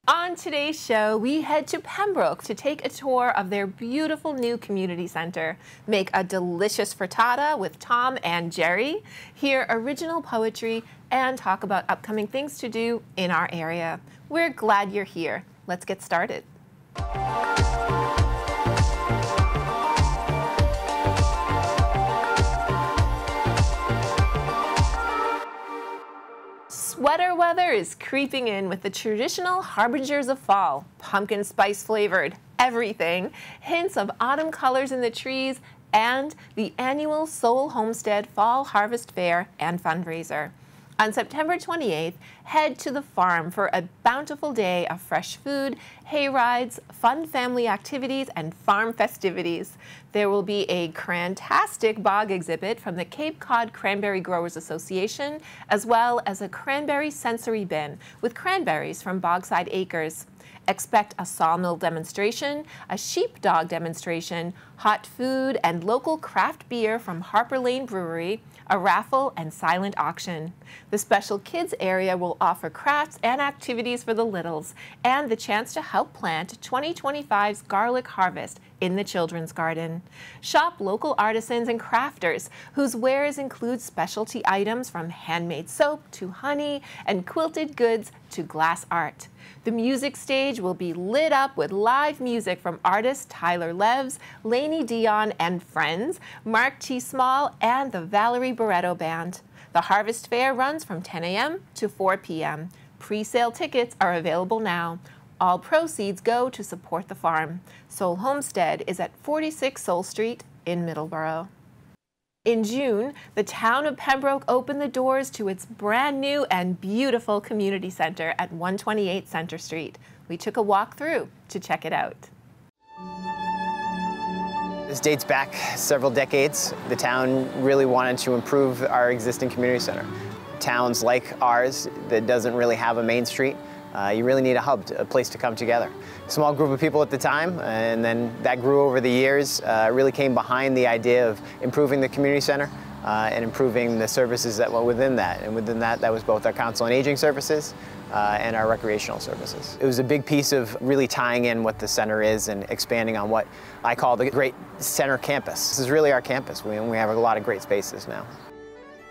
On today's show, we head to Pembroke to take a tour of their beautiful new community center, make a delicious frittata with Tom and Jerry, hear original poetry, and talk about upcoming things to do in our area. We're glad you're here. Let's get started. Sweater weather is creeping in with the traditional harbingers of fall, pumpkin spice flavored everything, hints of autumn colors in the trees, and the annual Soul Homestead Fall Harvest Fair and fundraiser. On September 28th, head to the farm for a bountiful day of fresh food, hay rides, fun family activities, and farm festivities. There will be a crantastic bog exhibit from the Cape Cod Cranberry Growers Association, as well as a cranberry sensory bin with cranberries from Bogside Acres. Expect a sawmill demonstration, a sheepdog demonstration, hot food, and local craft beer from Harper Lane Brewery, a raffle, and silent auction. The special kids area will offer crafts and activities for the littles, and the chance to help plant 2025's garlic harvest in the children's garden. Shop local artisans and crafters whose wares include specialty items from handmade soap to honey and quilted goods to glass art. The music stage will be lit up with live music from artists Tyler Levs, Lainey Dion and Friends, Mark T. Small, and the Valerie Barreto Band. The Harvest Fair runs from 10 a.m. to 4 p.m. Pre-sale tickets are available now. All proceeds go to support the farm. Soul Homestead is at 46 Soul Street in Middleborough. In June, the town of Pembroke opened the doors to its brand new and beautiful community center at 128 Center Street. We took a walk through to check it out. This dates back several decades. The town really wanted to improve our existing community center. Towns like ours that doesn't really have a main street, you really need a hub, a place to come together. Small group of people at the time, and then that grew over the years, really came behind the idea of improving the community center and improving the services that were within that. And within that, that was both our council on aging services and our recreational services. It was a big piece of really tying in what the center is and expanding on what I call the great center campus. This is really our campus. We have a lot of great spaces now.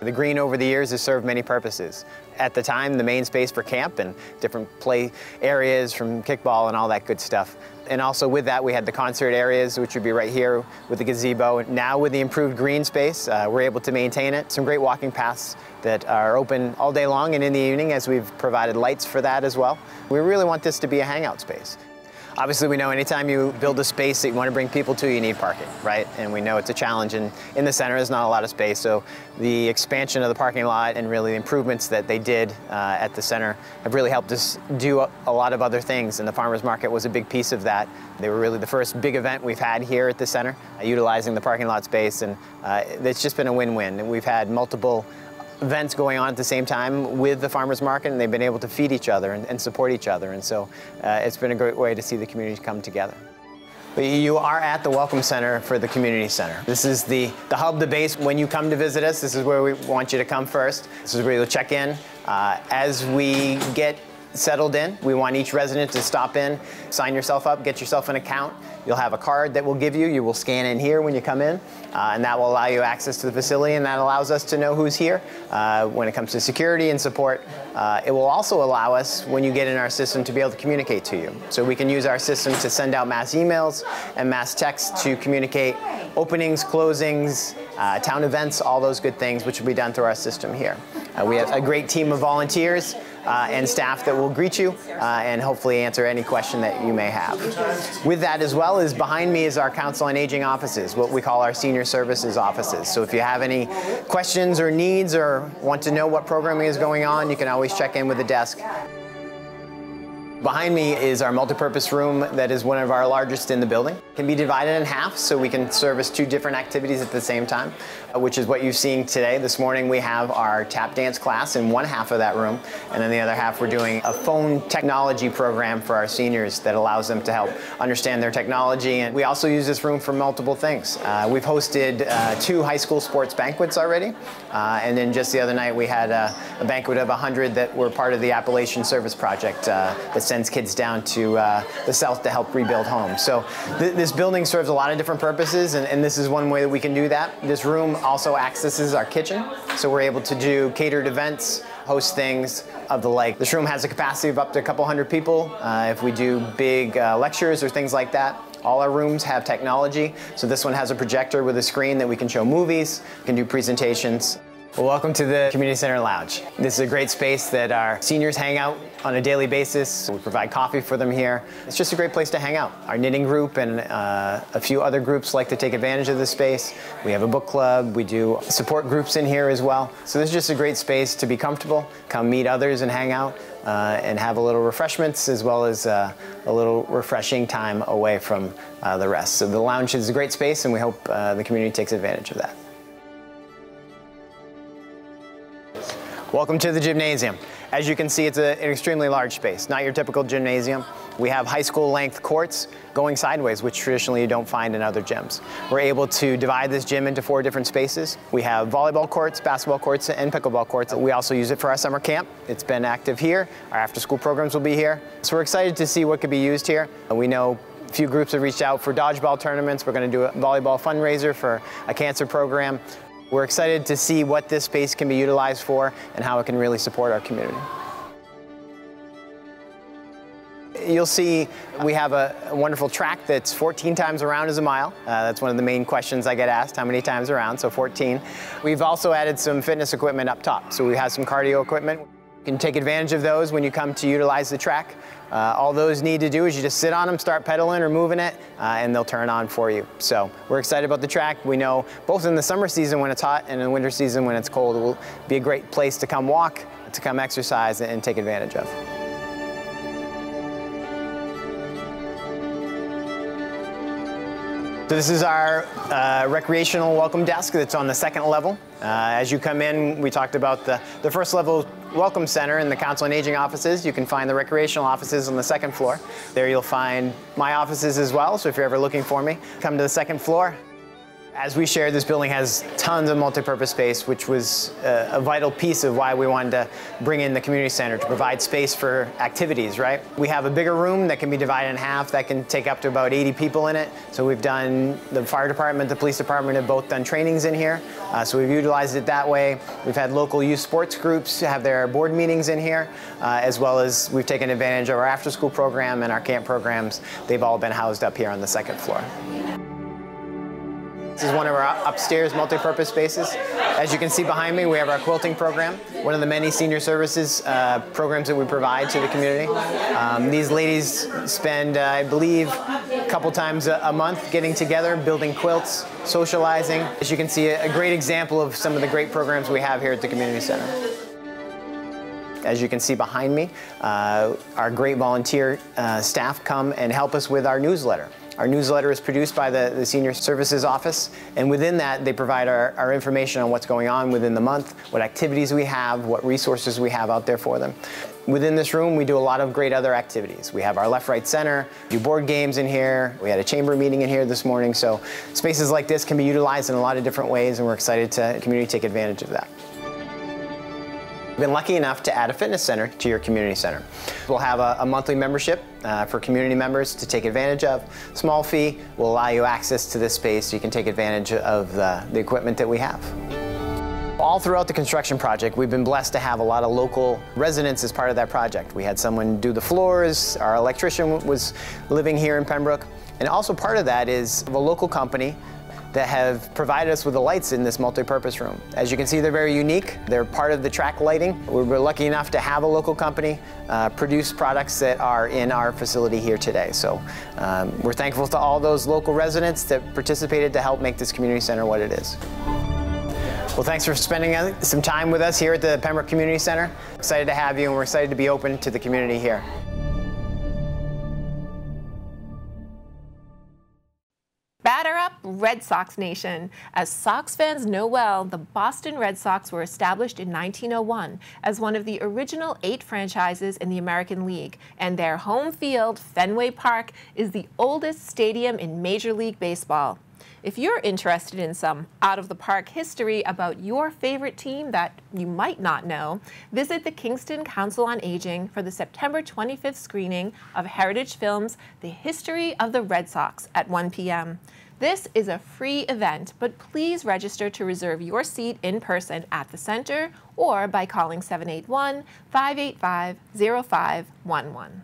The green over the years has served many purposes. At the time, the main space for camp and different play areas from kickball and all that good stuff. And also with that, we had the concert areas, which would be right here with the gazebo. Now with the improved green space, we're able to maintain it. Some great walking paths that are open all day long and in the evening, as we've provided lights for that as well. We really want this to be a hangout space. Obviously, we know anytime you build a space that you want to bring people to, you need parking, right? And we know it's a challenge, and in the center there's not a lot of space, so the expansion of the parking lot and really the improvements that they did at the center have really helped us do a lot of other things, and the farmers market was a big piece of that. They were really the first big event we've had here at the center, utilizing the parking lot space, and it's just been a win-win. And we've had multiple events going on at the same time with the farmers market, and they've been able to feed each other and support each other, and so it's been a great way to see the community come together. But you are at the Welcome Center for the Community Center. This is the hub, the base. When you come to visit us, this is where we want you to come first. This is where you'll check in. As we get settled in, we want each resident to stop in, sign yourself up, get yourself an account. You'll have a card that we'll give you. You will scan in here when you come in, and that will allow you access to the facility, and that allows us to know who's here when it comes to security and support. It will also allow us, when you get in our system, to be able to communicate to you. So we can use our system to send out mass emails and mass texts to communicate openings, closings, town events, all those good things, which will be done through our system here. We have a great team of volunteers and staff that will greet you and hopefully answer any question that you may have. With that as well, is behind me is our Council on Aging offices, what we call our senior services offices. So if you have any questions or needs or want to know what programming is going on, you can always check in with the desk. Behind me is our multipurpose room that is one of our largest in the building. It can be divided in half, so we can service 2 different activities at the same time, which is what you're seeing today. This morning we have our tap dance class in one half of that room, and in the other half we're doing a phone technology program for our seniors that allows them to help understand their technology. And we also use this room for multiple things. We've hosted 2 high school sports banquets already, and then just the other night we had a banquet of 100 that were part of the Appalachian Service Project that's sends kids down to the south to help rebuild homes. So this building serves a lot of different purposes, and this is one way that we can do that. This room also accesses our kitchen, so we're able to do catered events, host things of the like. This room has a capacity of up to a couple hundred people if we do big lectures or things like that. All our rooms have technology, so this one has a projector with a screen that we can show movies, can do presentations. Well, welcome to the Community Center Lounge. This is a great space that our seniors hang out on a daily basis. We provide coffee for them here. It's just a great place to hang out. Our knitting group and a few other groups like to take advantage of this space. We have a book club. We do support groups in here as well. So this is just a great space to be comfortable, come meet others and hang out, and have a little refreshments as well as a little refreshing time away from the rest. So the lounge is a great space, and we hope the community takes advantage of that. Welcome to the gymnasium. As you can see, it's an extremely large space, not your typical gymnasium. We have high school length courts going sideways, which traditionally you don't find in other gyms. We're able to divide this gym into 4 different spaces. We have volleyball courts, basketball courts, and pickleball courts. We also use it for our summer camp. It's been active here. Our after school programs will be here. So we're excited to see what could be used here. We know a few groups have reached out for dodgeball tournaments. We're going to do a volleyball fundraiser for a cancer program. We're excited to see what this space can be utilized for and how it can really support our community. You'll see we have a wonderful track that's 14 times around is a mile. That's one of the main questions I get asked, how many times around, so 14. We've also added some fitness equipment up top. So we have some cardio equipment. You can take advantage of those when you come to utilize the track. All those need to do is you just sit on them, start pedaling or moving it, and they'll turn on for you. So we're excited about the track. We know both in the summer season when it's hot and in the winter season when it's cold, it will be a great place to come walk, to come exercise and take advantage of. So this is our recreational welcome desk that's on the 2nd level. As you come in, we talked about the 1st level welcome center and the council and aging offices. You can find the recreational offices on the 2nd floor. There you'll find my offices as well, so if you're ever looking for me, come to the 2nd floor. As we shared, this building has tons of multi-purpose space, which was a vital piece of why we wanted to bring in the community center to provide space for activities, right? We have a bigger room that can be divided in half that can take up to about 80 people in it. So we've done, the fire department, the police department have both done trainings in here. So we've utilized it that way. We've had local youth sports groups have their board meetings in here, as well as we've taken advantage of our after-school program and our camp programs. They've all been housed up here on the 2nd floor. This is one of our upstairs multi-purpose spaces. As you can see behind me, we have our quilting program, one of the many senior services programs that we provide to the community. These ladies spend, I believe, a couple times a month getting together, building quilts, socializing. As you can see, a great example of some of the great programs we have here at the community center. As you can see behind me, our great volunteer staff come and help us with our newsletter. Our newsletter is produced by the Senior Services Office, and within that they provide our information on what's going on within the month, what activities we have, what resources we have out there for them. Within this room we do a lot of great other activities. We have our left, right, center, do board games in here, we had a chamber meeting in here this morning, so spaces like this can be utilized in a lot of different ways, and we're excited to the community take advantage of that. We've been lucky enough to add a fitness center to your community center. We'll have a monthly membership for community members to take advantage of. Small fee will allow you access to this space so you can take advantage of the equipment that we have. All throughout the construction project, we've been blessed to have a lot of local residents as part of that project. We had someone do the floors, our electrician was living here in Pembroke, and also part of that is a local company that have provided us with the lights in this multi-purpose room. As you can see, they're very unique. They're part of the track lighting. We're lucky enough to have a local company produce products that are in our facility here today. So we're thankful to all those local residents that participated to help make this community center what it is. Well, thanks for spending some time with us here at the Pembroke Community Center. Excited to have you, and we're excited to be open to the community here. Batter up, Red Sox Nation. As Sox fans know well, the Boston Red Sox were established in 1901 as one of the original 8 franchises in the American League, and their home field, Fenway Park, is the oldest stadium in Major League Baseball. If you're interested in some out-of-the-park history about your favorite team that you might not know, visit the Kingston Council on Aging for the September 25th screening of Heritage Films' The History of the Red Sox at 1 p.m. This is a free event, but please register to reserve your seat in person at the center or by calling 781-585-0511.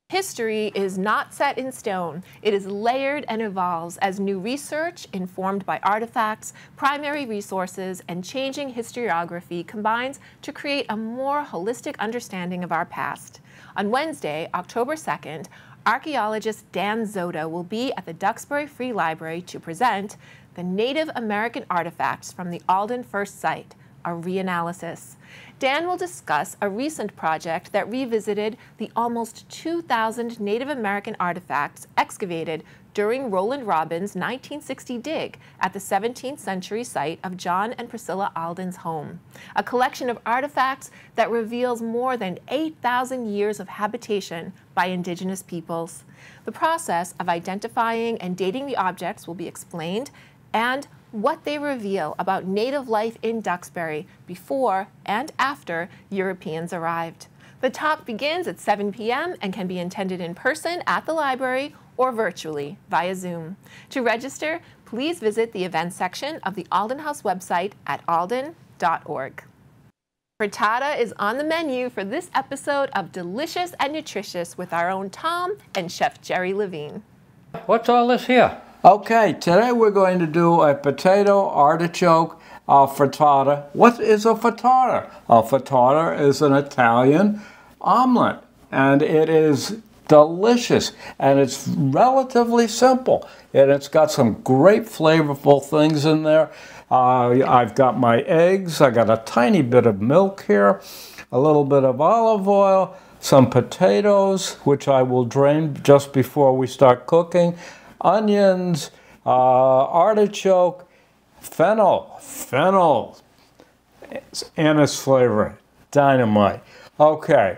History is not set in stone. It is layered and evolves as new research, informed by artifacts, primary resources, and changing historiography combines to create a more holistic understanding of our past. On Wednesday, October 2nd, archaeologist Dan Zoda will be at the Duxbury Free Library to present the Native American Artifacts from the Alden First Site, a reanalysis. Dan will discuss a recent project that revisited the almost 2,000 Native American artifacts excavated during Roland Robins' 1960 dig at the 17th century site of John and Priscilla Alden's home, a collection of artifacts that reveals more than 8,000 years of habitation by Indigenous peoples. The process of identifying and dating the objects will be explained, and what they reveal about Native life in Duxbury before and after Europeans arrived. The talk begins at 7 p.m. and can be attended in person at the library or virtually via Zoom. To register, please visit the events section of the Alden House website at alden.org. Frittata is on the menu for this episode of Delicious and Nutritious with our own Tom and Chef Jerry Levine. What's all this here? Okay, today we're going to do a potato artichoke frittata. What is a frittata? A frittata is an Italian omelet, and it is delicious, and it's relatively simple, and it's got some great flavorful things in there. I've got my eggs, I got a tiny bit of milk here, a little bit of olive oil, some potatoes, which I will drain just before we start cooking, onions, artichoke, fennel, anise flavor, dynamite. Okay,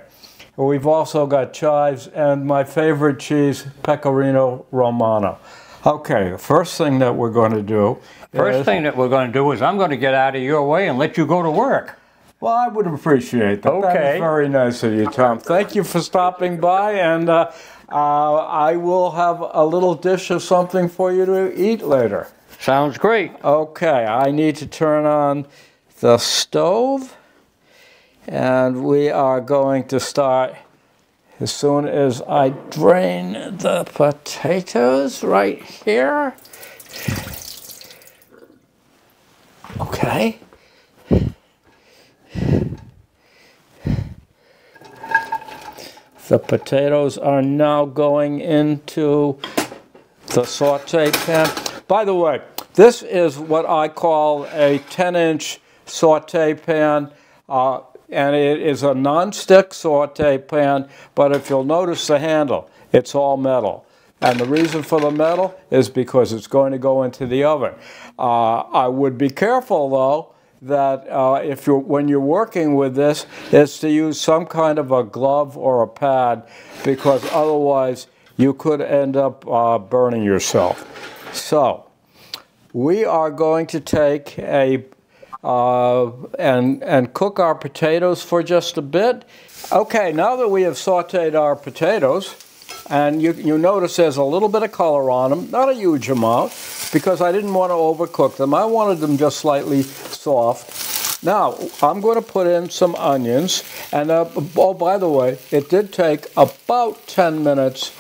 we've also got chives and my favorite cheese, Pecorino Romano. Okay, the first thing that we're going to do is I'm going to get out of your way and let you go to work. Well, I would appreciate that. Okay. That is very nice of you, Tom. Thank you for stopping by, and I will have a little dish of something for you to eat later. Sounds great. Okay, I need to turn on the stove, and we are going to start as soon as I drain the potatoes right here. Okay. The potatoes are now going into the saute pan. By the way, this is what I call a 10-inch saute pan, and it is a non-stick saute pan, but if you'll notice the handle, it's all metal. And the reason for the metal is because it's going to go into the oven. I would be careful, though, that when you're working with this, is to use some kind of a glove or a pad, because otherwise you could end up burning yourself. So we are going to take and cook our potatoes for just a bit. Okay, now that we have sauteed our potatoes, and you notice there's a little bit of color on them, not a huge amount, because I didn't want to overcook them. I wanted them just slightly soft. Now, I'm going to put in some onions, and oh, by the way, it did take about 10 minutes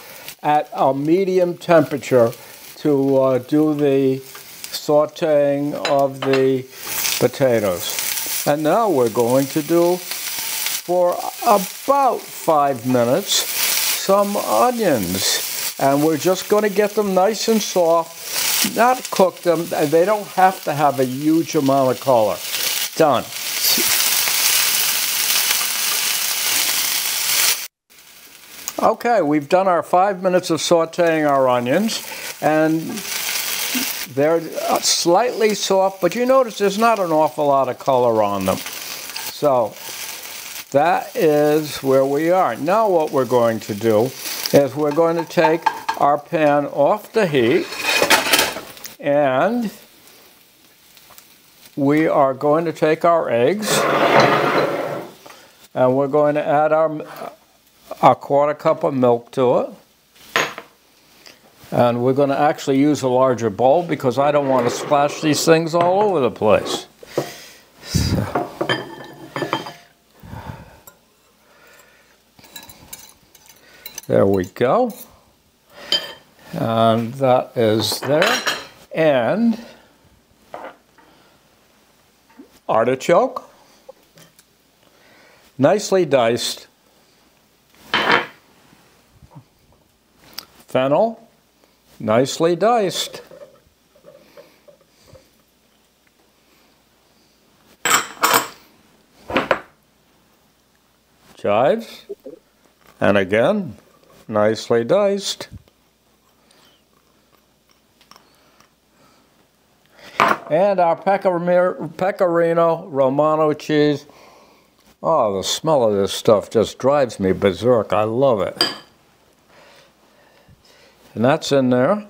at a medium temperature to do the sauteing of the potatoes. And now we're going to do, for about 5 minutes, some onions. And we're just going to get them nice and soft, not cook them. They don't have to have a huge amount of color. Done. Okay, we've done our 5 minutes of sauteing our onions, and they're slightly soft, but you notice there's not an awful lot of color on them. So that is where we are. Now what we're going to do is we're going to take our pan off the heat, And we are going to take our eggs and we're going to add our quarter cup of milk to it. And we're going to actually use a larger bowl because I don't want to splash these things all over the place. So. There we go. And that is there. And artichoke, nicely diced. Fennel, nicely diced. Chives, and again, nicely diced. And our pecorino Romano cheese. Oh, the smell of this stuff just drives me berserk. I love it. And that's in there.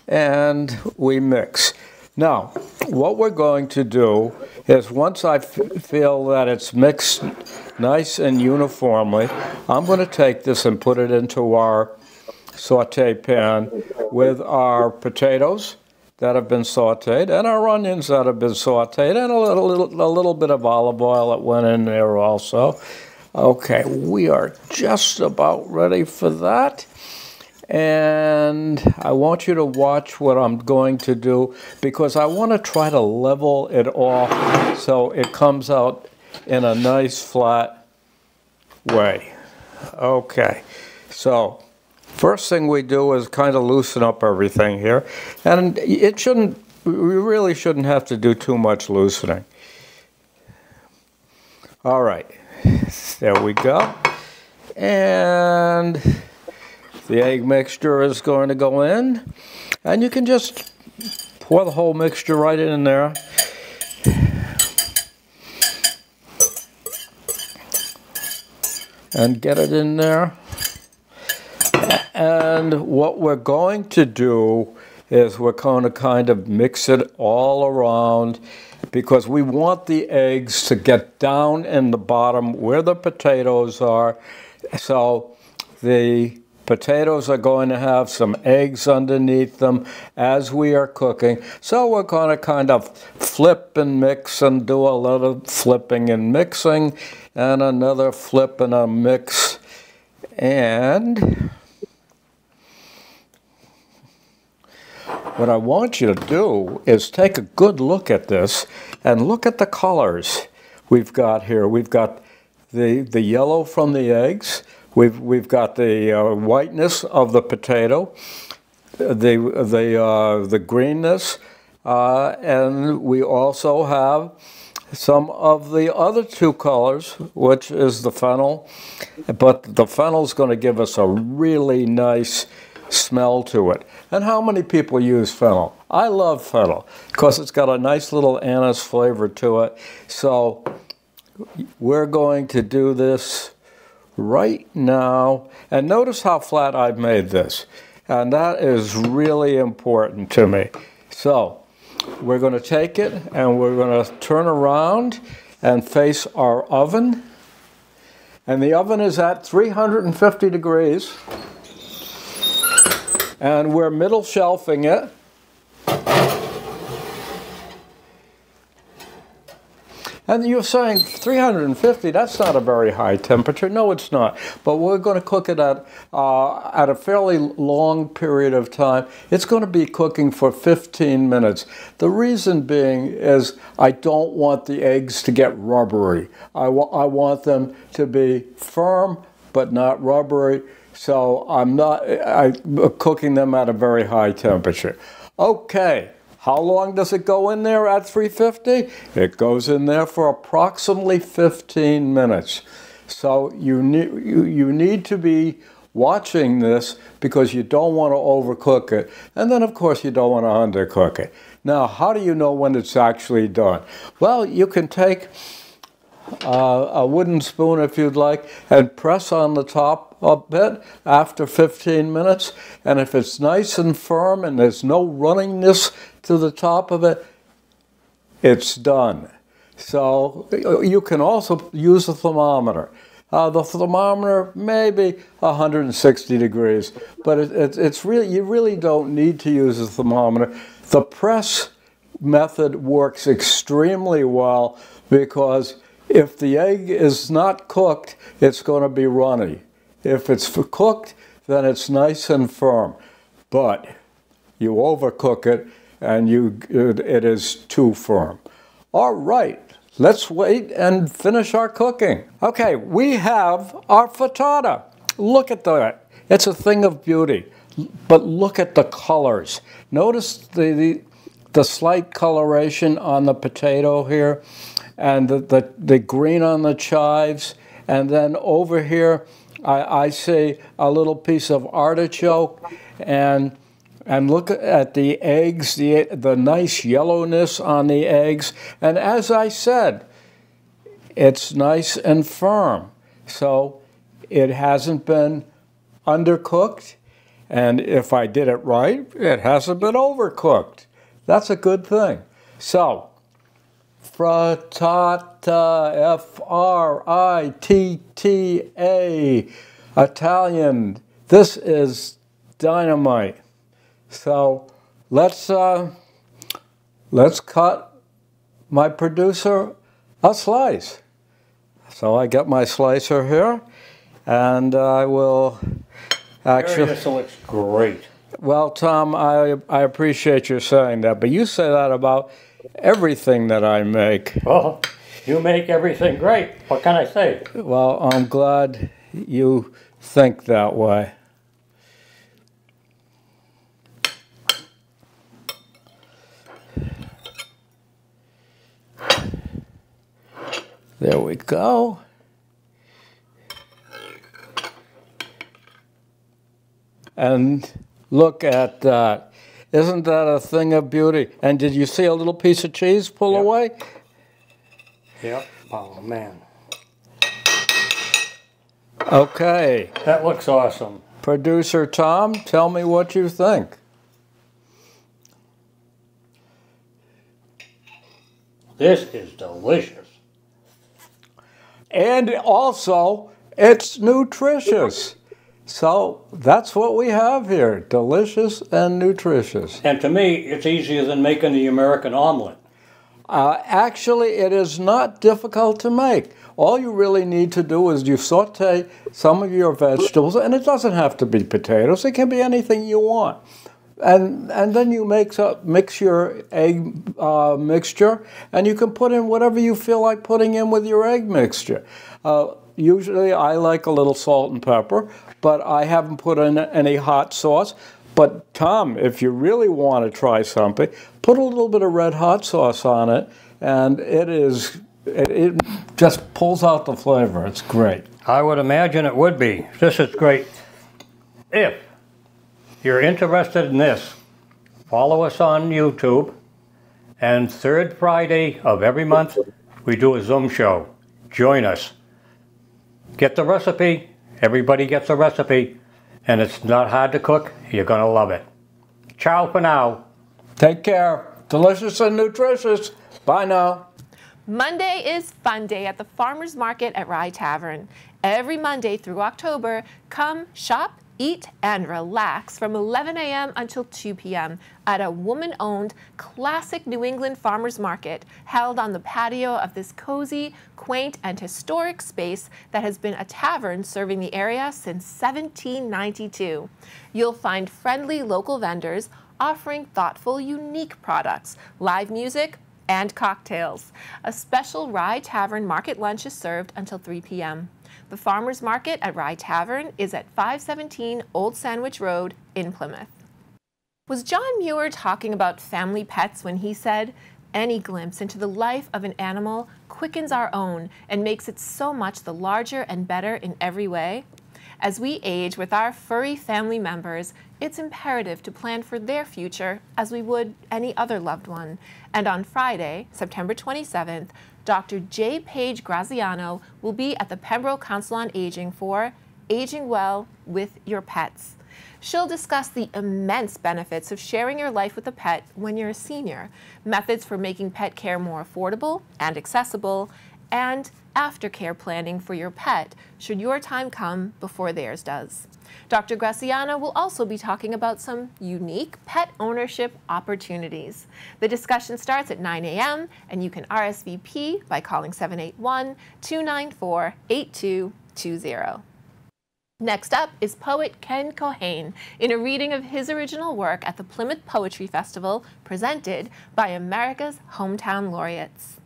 And we mix. Now, what we're going to do is once I feel that it's mixed nice and uniformly, I'm going to take this and put it into our saute pan with our potatoes that have been sauteed and our onions that have been sauteed and a little bit of olive oil that went in there also. Okay, we are just about ready for that. And I want you to watch what I'm going to do because I want to try to level it off so it comes out in a nice flat way. Okay, so first thing we do is kind of loosen up everything here. And we really shouldn't have to do too much loosening. All right, there we go. And the egg mixture is going to go in, and you can just pour the whole mixture right in there. And get it in there. And what we're going to do is we're going to kind of mix it all around because we want the eggs to get down in the bottom where the potatoes are. So the potatoes are going to have some eggs underneath them as we are cooking. So we're going to kind of flip and mix and do a little flipping and mixing and another flip and a mix. And what I want you to do is take a good look at this and look at the colors we've got here. We've got the yellow from the eggs. We've got the whiteness of the potato, the greenness, and we also have some of the other two colors, which is the fennel. But the fennel is going to give us a really nice smell to it. And how many people use fennel? I love fennel because it's got a nice little anise flavor to it. So we're going to do this right now, and notice how flat I've made this, and that is really important to me. So we're going to take it and we're going to turn around and face our oven, and the oven is at 350 degrees and we're middle shelving it. And you're saying 350, that's not a very high temperature. No, it's not. But we're going to cook it at a fairly long period of time. It's going to be cooking for 15 minutes. The reason being is I don't want the eggs to get rubbery. I want them to be firm but not rubbery. So I'm cooking them at a very high temperature. Okay. How long does it go in there at 350? It goes in there for approximately 15 minutes. So you need to be watching this because you don't want to overcook it. And then, of course, you don't want to undercook it. Now, how do you know when it's actually done? Well, you can take a wooden spoon, if you'd like, and press on the top a bit after 15 minutes, and if it's nice and firm and there's no runniness to the top of it, it's done. So you can also use a thermometer. The thermometer maybe 160 degrees, but it's really, you really don't need to use a thermometer. The press method works extremely well because if the egg is not cooked, it's going to be runny. If it's cooked, then it's nice and firm. But you overcook it and it is too firm. All right, let's wait and finish our cooking. Okay, we have our frittata. Look at that. It's a thing of beauty. But look at the colors. Notice the slight coloration on the potato here, and the green on the chives, and then over here I see a little piece of artichoke, and look at the eggs, the nice yellowness on the eggs, and as I said, it's nice and firm, so it hasn't been undercooked, and if I did it right, it hasn't been overcooked. That's a good thing. So, frittata, F-R-I-T-T-A, Italian. This is dynamite. So let's cut my producer a slice. So I got my slicer here, and I will actually. This looks great. Well, Tom, I appreciate you saying that, but you say that about everything that I make. Well, you make everything great. What can I say? Well, I'm glad you think that way. There we go. And look at that. Isn't that a thing of beauty? And did you see a little piece of cheese pull away? Yep. Oh, man. Okay. That looks awesome. Producer Tom, tell me what you think. This is delicious. And also, it's nutritious. So that's what we have here, delicious and nutritious. And to me, it's easier than making the American omelet. Actually, it is not difficult to make. All you really need to do is you saute some of your vegetables, and it doesn't have to be potatoes. It can be anything you want. And then you mix your egg mixture, and you can put in whatever you feel like putting in with your egg mixture. Usually I like a little salt and pepper, but I haven't put in any hot sauce. But Tom, if you really want to try something, put a little bit of red hot sauce on it, and it just pulls out the flavor. It's great. I would imagine it would be. This is great. If you're interested in this, follow us on YouTube, and third Friday of every month, we do a Zoom show. Join us. Get the recipe. Everybody gets a recipe, and it's not hard to cook. You're going to love it. Ciao for now. Take care. Delicious and nutritious. Bye now. Monday is Fun Day at the Farmers Market at Rye Tavern. Every Monday through October, come shop, eat, and relax from 11 a.m. until 2 p.m. at a woman-owned classic New England farmers market held on the patio of this cozy, quaint, and historic space that has been a tavern serving the area since 1792. You'll find friendly local vendors offering thoughtful, unique products, live music, and cocktails. A special Rye Tavern market lunch is served until 3 p.m. The Farmers Market at Rye Tavern is at 517 Old Sandwich Road in Plymouth. Was John Muir talking about family pets when he said, "Any glimpse into the life of an animal quickens our own and makes it so much the larger and better in every way"? As we age with our furry family members, it's imperative to plan for their future as we would any other loved one. And on Friday, September 27th, Dr. J. Page Graziano will be at the Pembroke Council on Aging for aging well with your pets. She'll discuss the immense benefits of sharing your life with a pet when you're a senior, methods for making pet care more affordable and accessible, and aftercare planning for your pet should your time come before theirs does. Dr. Graciana will also be talking about some unique pet ownership opportunities. The discussion starts at 9 a.m. and you can RSVP by calling 781-294-8220. Next up is poet Ken Cohane in a reading of his original work at the Plymouth Poetry Festival presented by America's Hometown Laureates.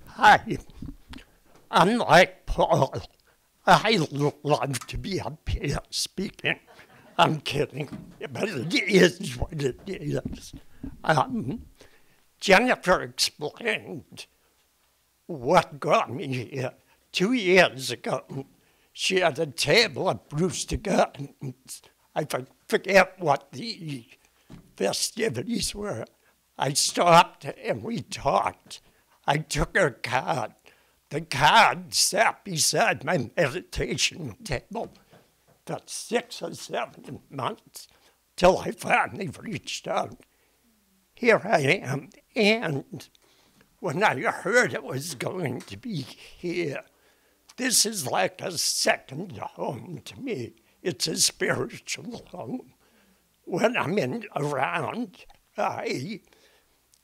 Hi, I'm like Paul. I love to be up here speaking. I'm kidding, but it is what it is. Jennifer explained what got me here 2 years ago. She had a table at Brewster Gardens. I forget what the festivities were. I stopped and we talked. I took her card. The card sat beside my meditation table for 6 or 7 months till I finally reached out. Here I am, and when I heard it was going to be here, this is like a second home to me. It's a spiritual home. When I'm around, I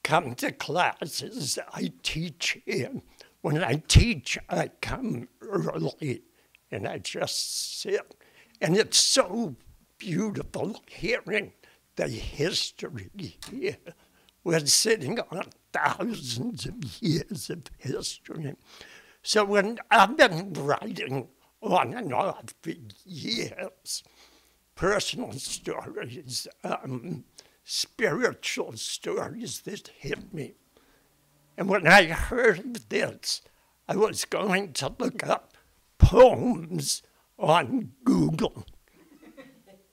come to classes, I teach here. When I teach, I come early and I just sit. And it's so beautiful hearing the history here. We're sitting on thousands of years of history. So when I've been writing on and off for years, personal stories, spiritual stories that hit me. And when I heard of this, I was going to look up poems on Google.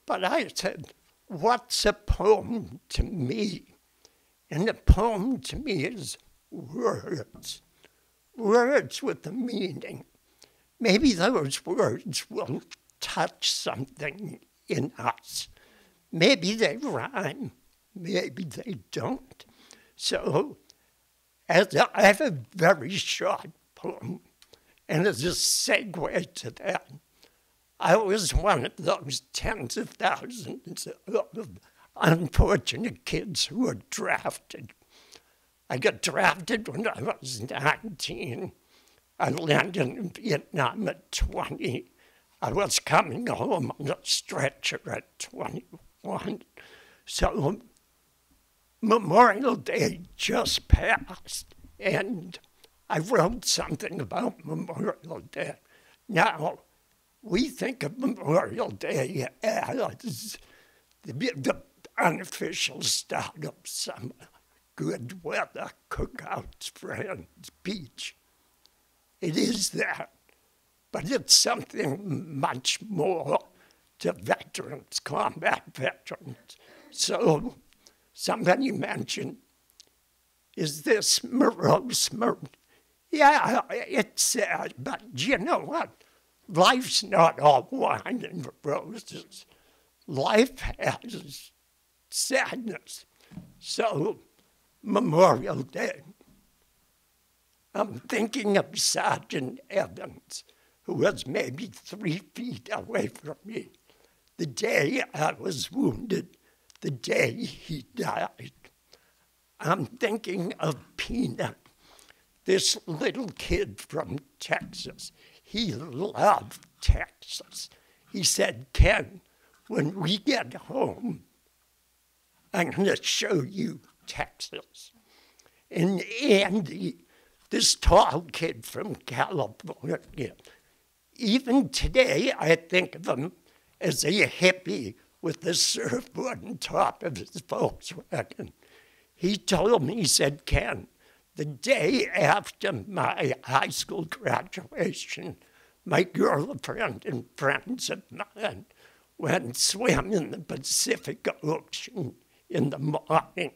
But I said, what's a poem to me? And a poem to me is words. Words with a meaning. Maybe those words will touch something in us. Maybe they rhyme. Maybe they don't. So, I have a very short poem, and as a segue to that, I was one of those tens of thousands of unfortunate kids who were drafted. I got drafted when I was 19. I landed in Vietnam at 20. I was coming home on a stretcher at 21. So Memorial Day just passed, and I wrote something about Memorial Day. Now, we think of Memorial Day as the unofficial start of summer, good weather, cookouts, friends, beach. It is that, but it's something much more to veterans, combat veterans. So somebody mentioned, is this morose? Yeah, it's sad, but you know what? Life's not all wine and roses. Life has sadness. So, Memorial Day. I'm thinking of Sergeant Evans, who was maybe 3 feet away from me. The day I was wounded, the day he died. I'm thinking of Peanut, this little kid from Texas. He loved Texas. He said, Ken, when we get home, I'm going to show you Texas. And Andy, this tall kid from California, even today I think of him as a hippie with the surfboard on top of his Volkswagen. He told me, he said, Ken, the day after my high school graduation, my girlfriend and friends of mine went swim in the Pacific Ocean in the morning.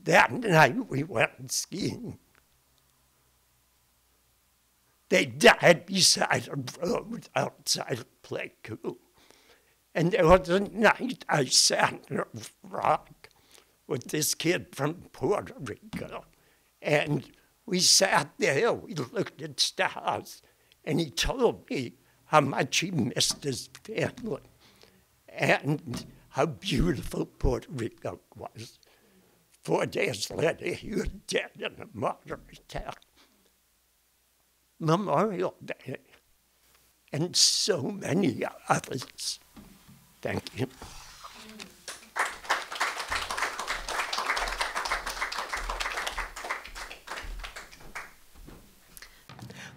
That night we went skiing. They died beside a road outside of Playcool. And there was a night I sat in a rock with this kid from Puerto Rico. And we sat there, we looked at stars, and he told me how much he missed his family and how beautiful Puerto Rico was. 4 days later, he was dead in a motor attack. Memorial Day, and so many others. Thank you.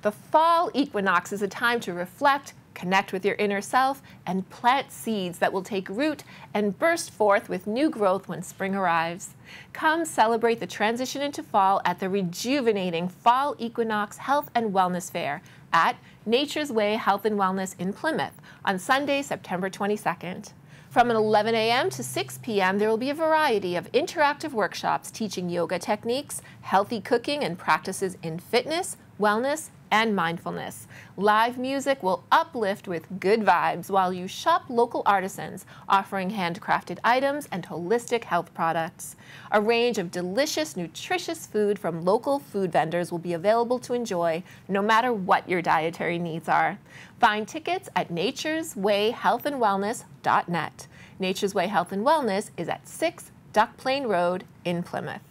The fall equinox is a time to reflect, connect with your inner self, and plant seeds that will take root and burst forth with new growth when spring arrives. Come celebrate the transition into fall at the rejuvenating Fall Equinox Health and Wellness Fair at Nature's Way Health and Wellness in Plymouth on Sunday, September 22nd. From 11 a.m. to 6 p.m., there will be a variety of interactive workshops teaching yoga techniques, healthy cooking, and practices in fitness, wellness, and mindfulness. Live music will uplift with good vibes while you shop local artisans offering handcrafted items and holistic health products. A range of delicious, nutritious food from local food vendors will be available to enjoy no matter what your dietary needs are. Find tickets at natureswayhealthandwellness.net. Nature's Way Health and Wellness is at 6 Duck Plain Road in Plymouth.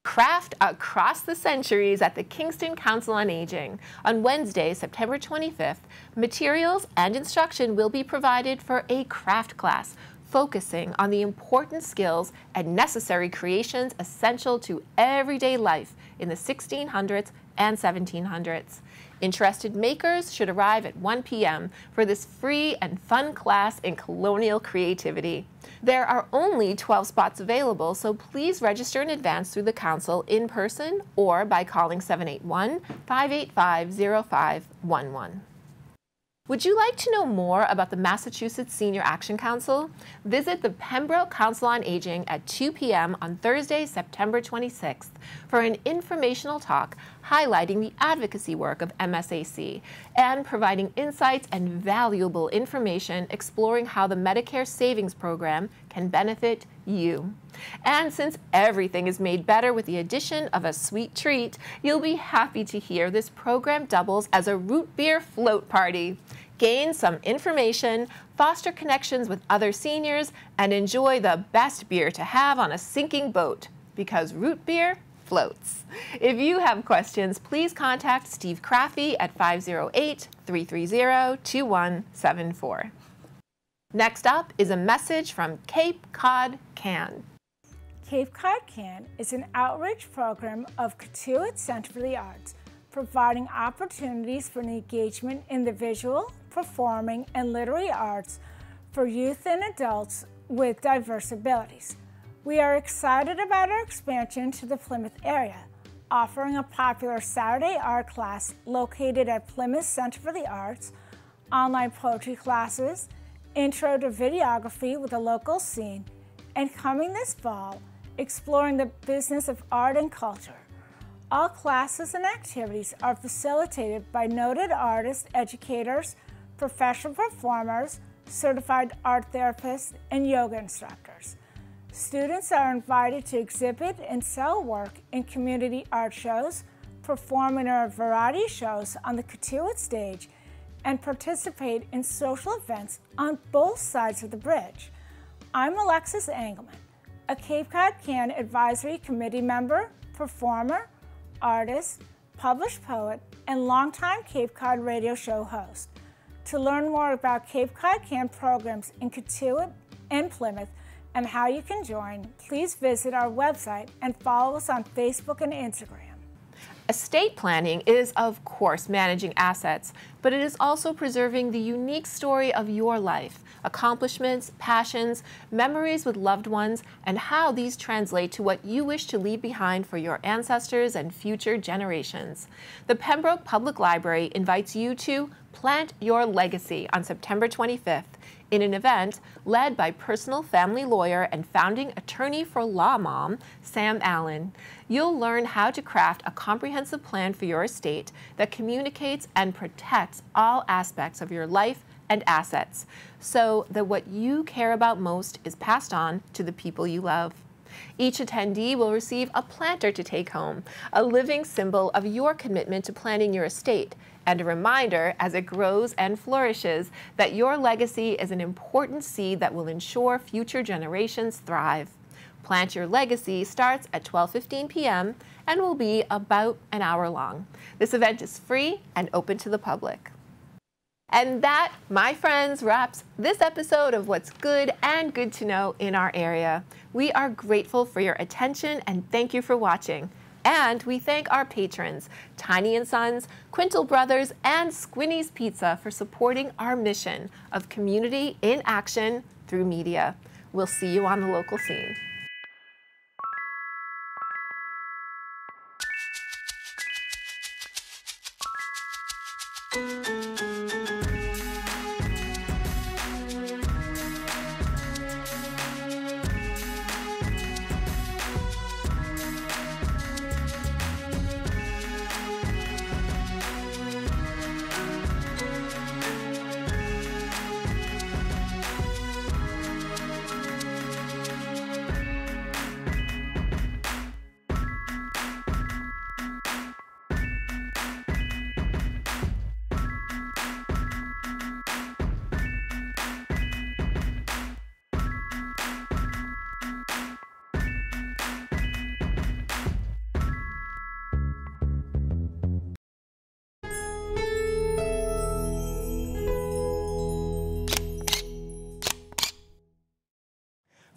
Craft across the centuries at the Kingston Council on Aging. On Wednesday, September 25th, materials and instruction will be provided for a craft class focusing on the important skills and necessary creations essential to everyday life in the 1600s and 1700s. Interested makers should arrive at 1 p.m. for this free and fun class in colonial creativity. There are only 12 spots available, so please register in advance through the Council in person or by calling 781-585-0511. Would you like to know more about the Massachusetts Senior Action Council? Visit the Pembroke Council on Aging at 2 p.m. on Thursday, September 26th for an informational talk highlighting the advocacy work of MSAC and providing insights and valuable information exploring how the Medicare Savings Program can benefit you. And since everything is made better with the addition of a sweet treat, you'll be happy to hear this program doubles as a root beer float party. Gain some information, foster connections with other seniors, and enjoy the best beer to have on a sinking boat, because root beer floats. If you have questions, please contact Steve Craffey at 508-330-2174. Next up is a message from Cape Cod Can. Cape Cod Can is an outreach program of Katuitt Center for the Arts, providing opportunities for engagement in the visual, performing, and literary arts for youth and adults with diverse abilities. We are excited about our expansion to the Plymouth area, offering a popular Saturday art class located at Plymouth Center for the Arts, online poetry classes, intro to videography with a local scene, and coming this fall, exploring the business of art and culture. All classes and activities are facilitated by noted artists, educators, professional performers, certified art therapists, and yoga instructors. Students are invited to exhibit and sell work in community art shows, perform in a variety of shows on the Katuitt stage, and participate in social events on both sides of the bridge. I'm Alexis Engelman, a Cape Cod Can Advisory Committee member, performer, artist, published poet, and longtime Cape Cod radio show host. To learn more about Cape Cod Can programs in Katuitt and Plymouth and how you can join, please visit our website and follow us on Facebook and Instagram. Estate planning is, of course, managing assets, but it is also preserving the unique story of your life, accomplishments, passions, memories with loved ones, and how these translate to what you wish to leave behind for your ancestors and future generations. The Pembroke Public Library invites you to plant your legacy on September 25th in an event led by personal family lawyer and founding attorney for Law Mom, Sam Allen. You'll learn how to craft a comprehensive comprehensive plan for your estate that communicates and protects all aspects of your life and assets, so that what you care about most is passed on to the people you love. Each attendee will receive a planter to take home, a living symbol of your commitment to planning your estate, and a reminder as it grows and flourishes that your legacy is an important seed that will ensure future generations thrive. Plant Your Legacy starts at 12:15 p.m. and will be about an hour long. This event is free and open to the public. And that, my friends, wraps this episode of What's Good and Good to Know in our area. We are grateful for your attention and thank you for watching. And we thank our patrons, Tiny & Sons, Quintal Brothers, and Squinny's Pizza for supporting our mission of community in action through media. We'll see you on the local scene.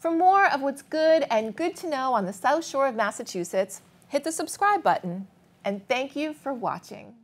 For more of what's good and good to know on the South Shore of Massachusetts, hit the subscribe button. And thank you for watching.